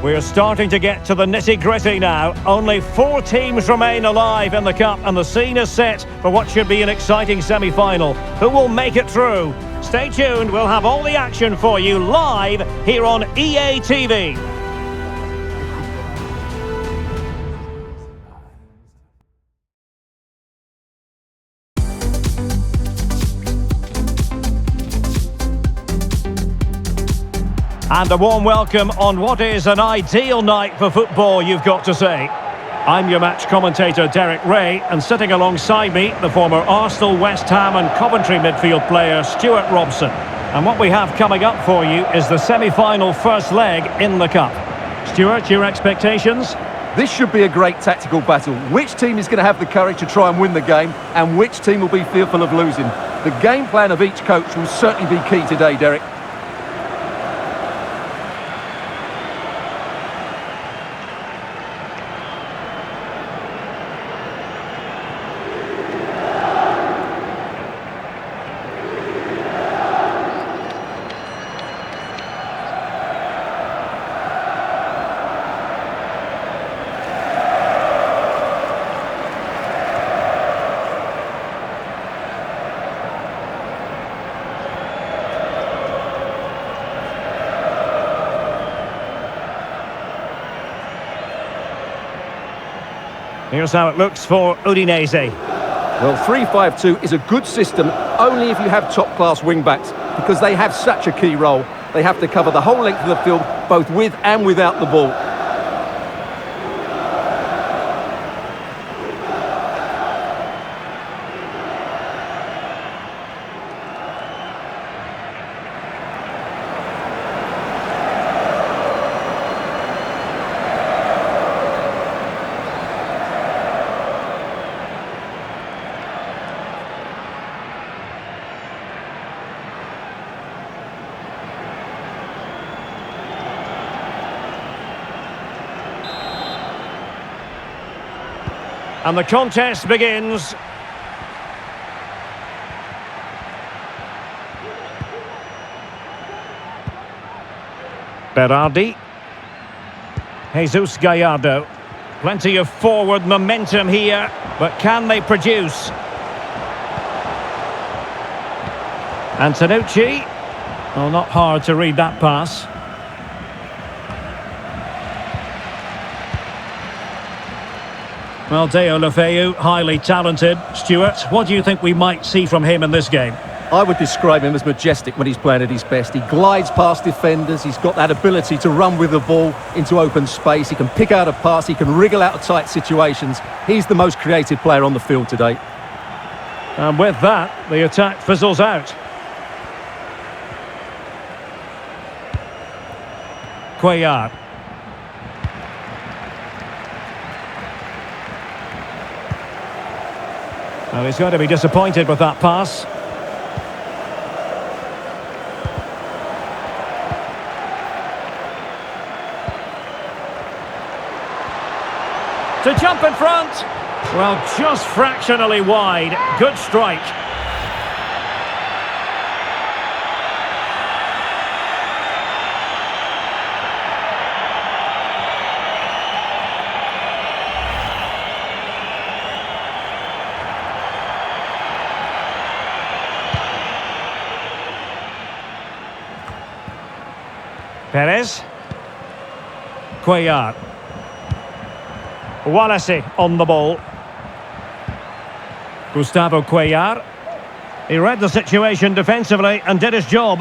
We're starting to get to the nitty-gritty now. Only 4 teams remain alive in the Cup, and the scene is set for what should be an exciting semi-final. Who will make it through? Stay tuned, we'll have all the action for you live here on EA TV. And a warm welcome on what is an ideal night for football, you've got to say. I'm your match commentator, Derek Ray, and sitting alongside me, the former Arsenal, West Ham and Coventry midfield player, Stuart Robson. And what we have coming up for you is the semi-final first leg in the Cup. Stuart, your expectations? This should be a great tactical battle. Which team is going to have the courage to try and win the game, and which team will be fearful of losing? The game plan of each coach will certainly be key today, Derek. Here's how it looks for Udinese. Well, 3-5-2 is a good system only if you have top-class wing-backs, because they have such a key role. They have to cover the whole length of the field, both with and without the ball. And the contest begins. Berardi. Jesus Gallardo. Plenty of forward momentum here, but can they produce? Antonucci. Well, not hard to read that pass. Well, Deo Lefeu, highly talented. Stuart, what do you think we might see from him in this game? I would describe him as majestic when he's playing at his best. He glides past defenders, he's got that ability to run with the ball into open space, he can pick out a pass, he can wriggle out of tight situations. He's the most creative player on the field today. And with that, the attack fizzles out. Cuellar. Well, he's going to be disappointed with that pass. To jump in front. Well, just fractionally wide. Good strike. Perez. Cuellar. Wallace on the ball. Gustavo Cuellar. He read the situation defensively and did his job.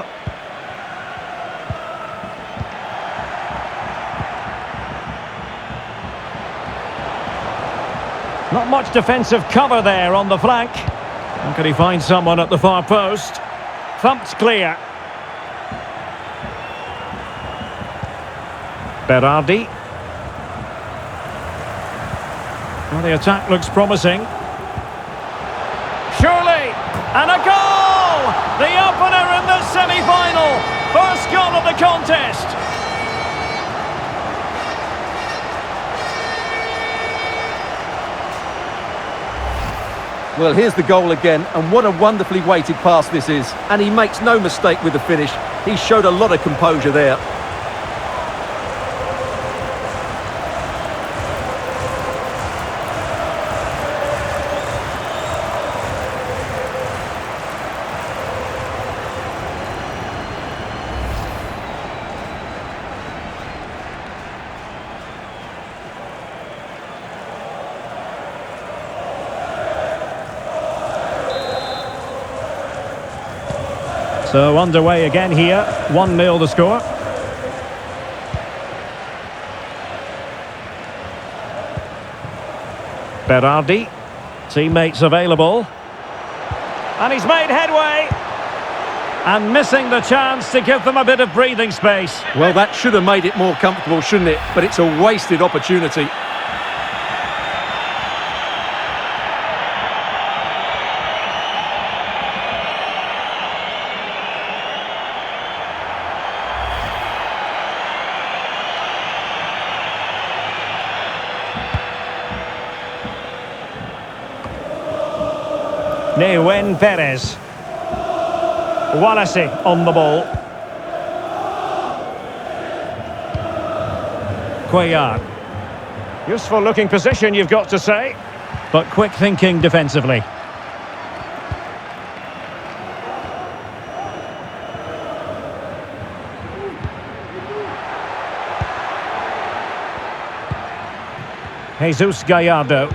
Not much defensive cover there on the flank. And can he find someone at the far post? Thumped clear. Berardi. Well, the attack looks promising. Surely! And a goal! The opener in the semi-final! First goal of the contest! Well, here's the goal again, and what a wonderfully weighted pass this is. And he makes no mistake with the finish. He showed a lot of composure there. So underway again here, 1-0 the score. Berardi, teammates available. And he's made headway. And missing the chance to give them a bit of breathing space. Well, that should have made it more comfortable, shouldn't it? But it's a wasted opportunity. Neuen Perez. Wallace on the ball. Cuellar. Useful looking position, you've got to say. But quick thinking defensively. Jesus Gallardo.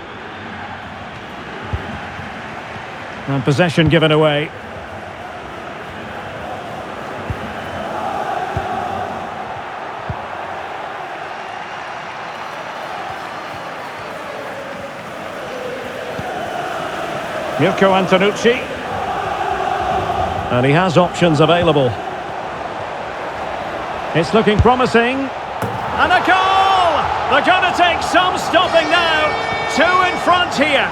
And possession given away. Mirko Antonucci. And he has options available. It's looking promising. And a goal! They're going to take some stopping now. 2 in front here.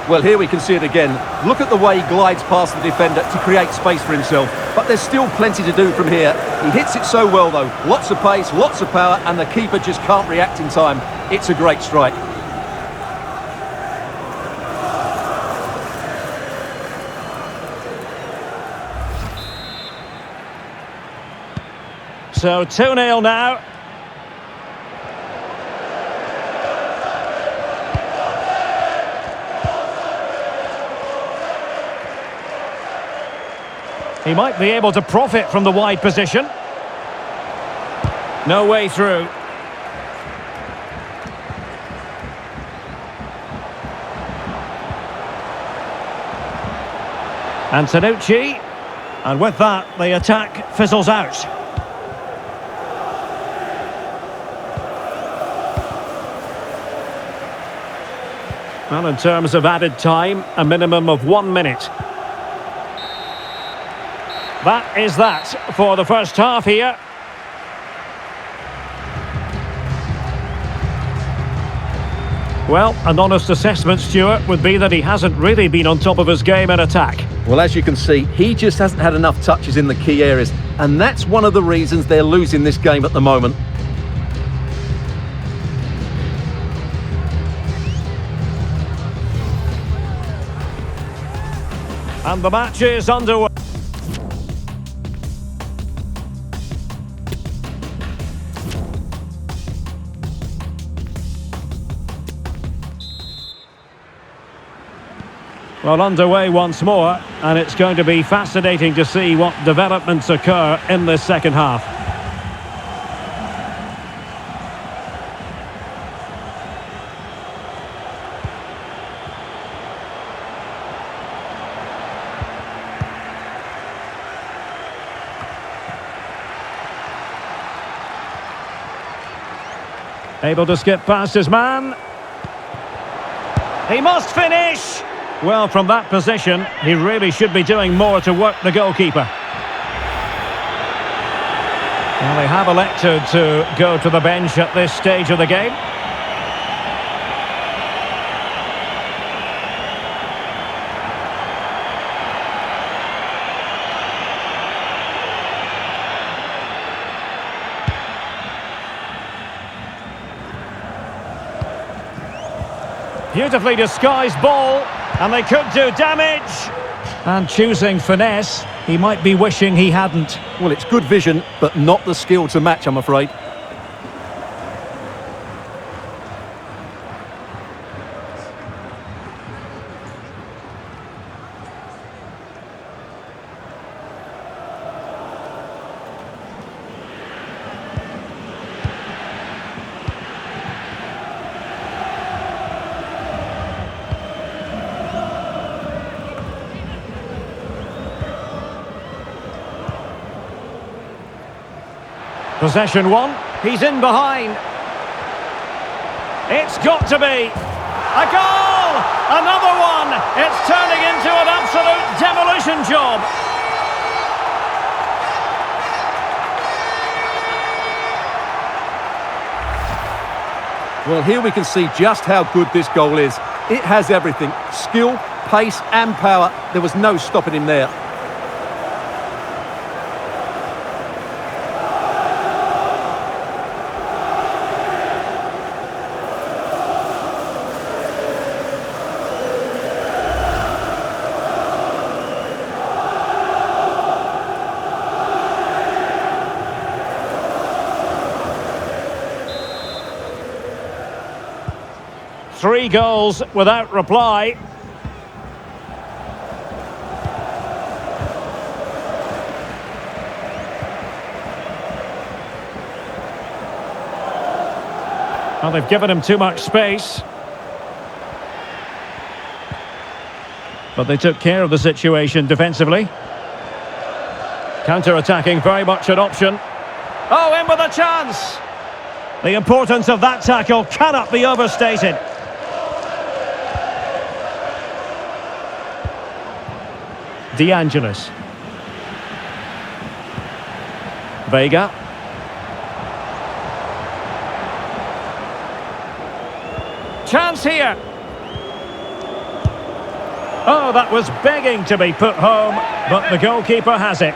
Well, here we can see it again. Look at the way he glides past the defender to create space for himself. But there's still plenty to do from here. He hits it so well, though. Lots of pace, lots of power, and the keeper just can't react in time. It's a great strike. So 2-0 now. He might be able to profit from the wide position. No way through. Antonucci. And with that, the attack fizzles out. Well, in terms of added time, a minimum of 1 minute. That is that for the first half here. Well, an honest assessment, Stuart, would be that he hasn't really been on top of his game in attack. Well, as you can see, he just hasn't had enough touches in the key areas, and that's one of the reasons they're losing this game at the moment. And the match is underway. Well, underway once more, and it's going to be fascinating to see what developments occur in this second half. Able to skip past his man. He must finish! Well, from that position, he really should be doing more to work the goalkeeper. Well, they have elected to go to the bench at this stage of the game. Beautifully disguised ball, and they could do damage. And choosing finesse, he might be wishing he hadn't. Well, it's good vision, but not the skill to match, I'm afraid. Possession one, he's in behind. It's got to be a goal! Another one! It's turning into an absolute demolition job. Well, here we can see just how good this goal is. It has everything: skill, pace and power. There was no stopping him there. Three goals without reply. Well, they've given him too much space. But they took care of the situation defensively. Counter-attacking, very much an option. Oh, in with a chance! The importance of that tackle cannot be overstated. De Angelis. Vega. Chance here. Oh, that was begging to be put home, but the goalkeeper has it.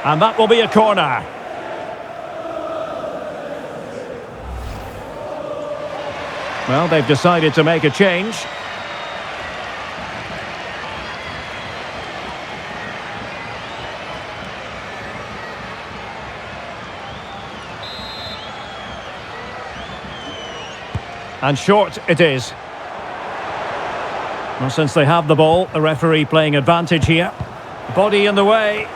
And that will be a corner. Well, they've decided to make a change. And short it is. Well, since they have the ball, the referee playing advantage here. Body in the way.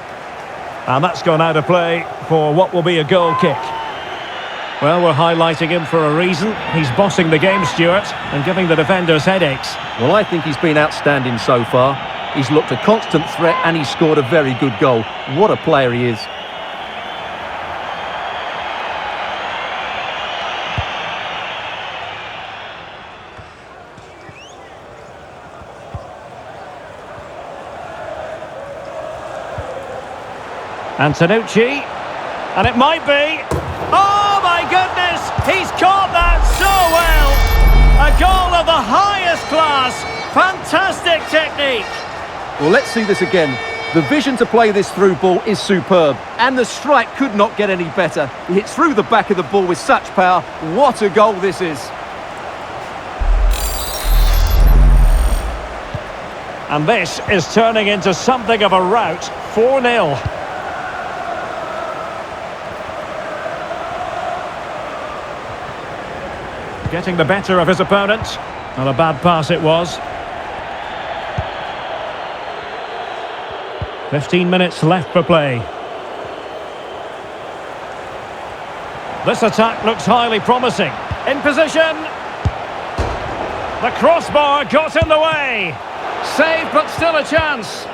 And that's gone out of play for what will be a goal kick. Well, we're highlighting him for a reason. He's bossing the game, Stuart, and giving the defenders headaches. Well, I think he's been outstanding so far. He's looked a constant threat and he's scored a very good goal. What a player he is. Antonucci, and it might be. Oh my goodness, he's caught that so well. A goal of the highest class, fantastic technique. Well, let's see this again. The vision to play this through ball is superb, and the strike could not get any better. He hits through the back of the ball with such power. What a goal this is. And this is turning into something of a rout, 4-0. Getting the better of his opponent. Not a bad pass it was. 15 minutes left for play. This attack looks highly promising. In position. The crossbar got in the way. Saved, but still a chance.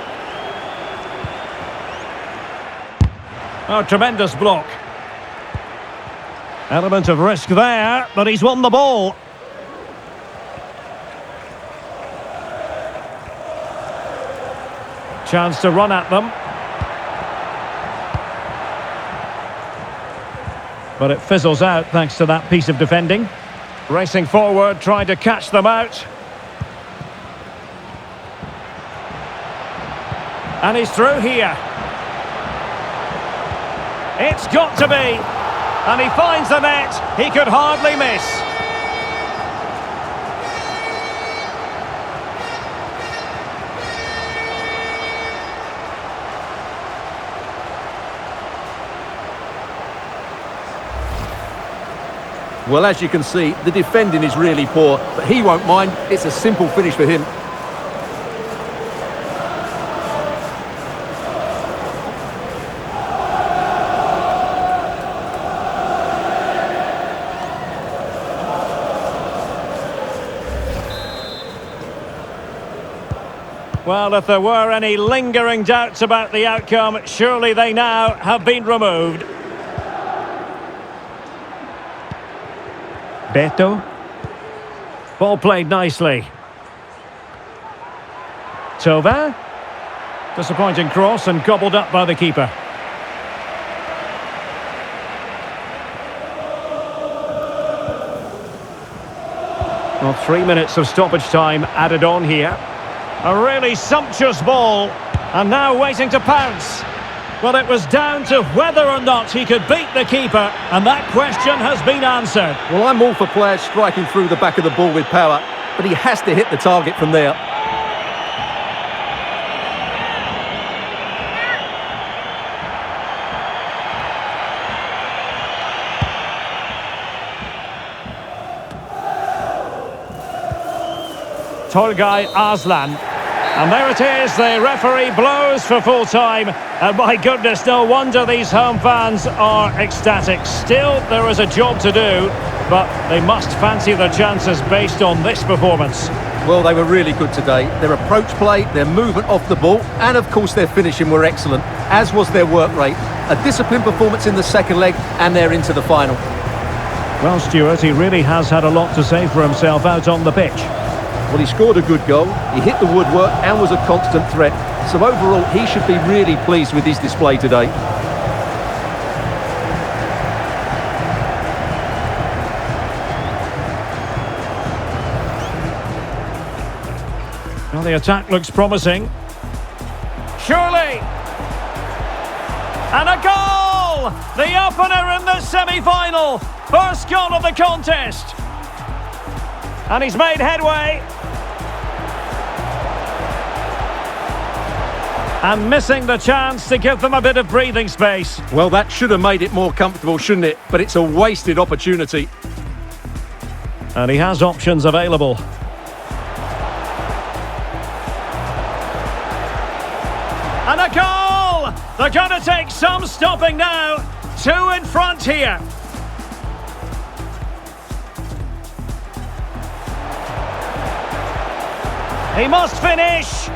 Oh, tremendous block. Element of risk there, but he's won the ball. Chance to run at them. But it fizzles out thanks to that piece of defending. Racing forward, trying to catch them out. And he's through here. It's got to be. And he finds the net. He could hardly miss. Well, as you can see, the defending is really poor, but he won't mind. It's a simple finish for him. Well, if there were any lingering doubts about the outcome, surely they now have been removed. Beto. Ball played nicely. Tova. Disappointing cross and gobbled up by the keeper. Well, 3 minutes of stoppage time added on here. A really sumptuous ball, and now waiting to pounce. Well, it was down to whether or not he could beat the keeper, and that question has been answered. Well, I'm all for players striking through the back of the ball with power, but he has to hit the target from there. Tolgay Arslan. And there it is, the referee blows for full time. And my goodness, no wonder these home fans are ecstatic. Still, there is a job to do, but they must fancy their chances based on this performance. Well, they were really good today. Their approach play, their movement off the ball, and of course their finishing were excellent, as was their work rate. A disciplined performance in the second leg, and they're into the final. Well, Stuart, he really has had a lot to say for himself out on the pitch. Well, he scored a good goal, he hit the woodwork and was a constant threat. So overall, he should be really pleased with his display today. Well, the attack looks promising. Surely! And a goal! The opener in the semi-final! First goal of the contest! And he's made headway. And missing the chance to give them a bit of breathing space. Well, that should have made it more comfortable, shouldn't it? But it's a wasted opportunity. And he has options available. And a goal! They're going to take some stopping now. 2 in front here. He must finish.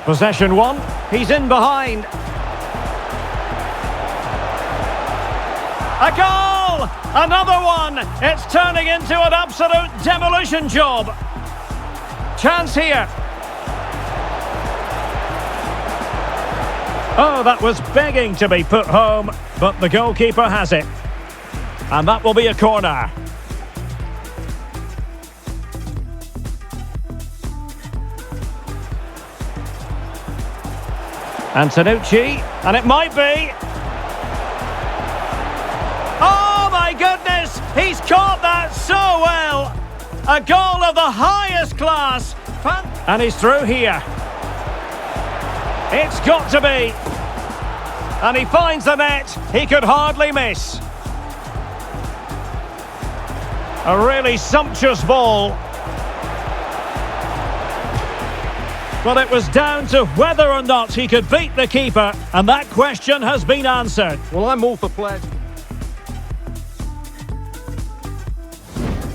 Possession 1. He's in behind. A goal! Another one! It's turning into an absolute demolition job. Chance here. Oh, that was begging to be put home, but the goalkeeper has it. And that will be a corner. Antonucci, and it might be. Oh my goodness, he's caught that so well. A goal of the highest class. And he's through here. It's got to be. And he finds the net. He could hardly miss. A really sumptuous ball. Well, it was down to whether or not he could beat the keeper, and that question has been answered. Well, I'm all for players.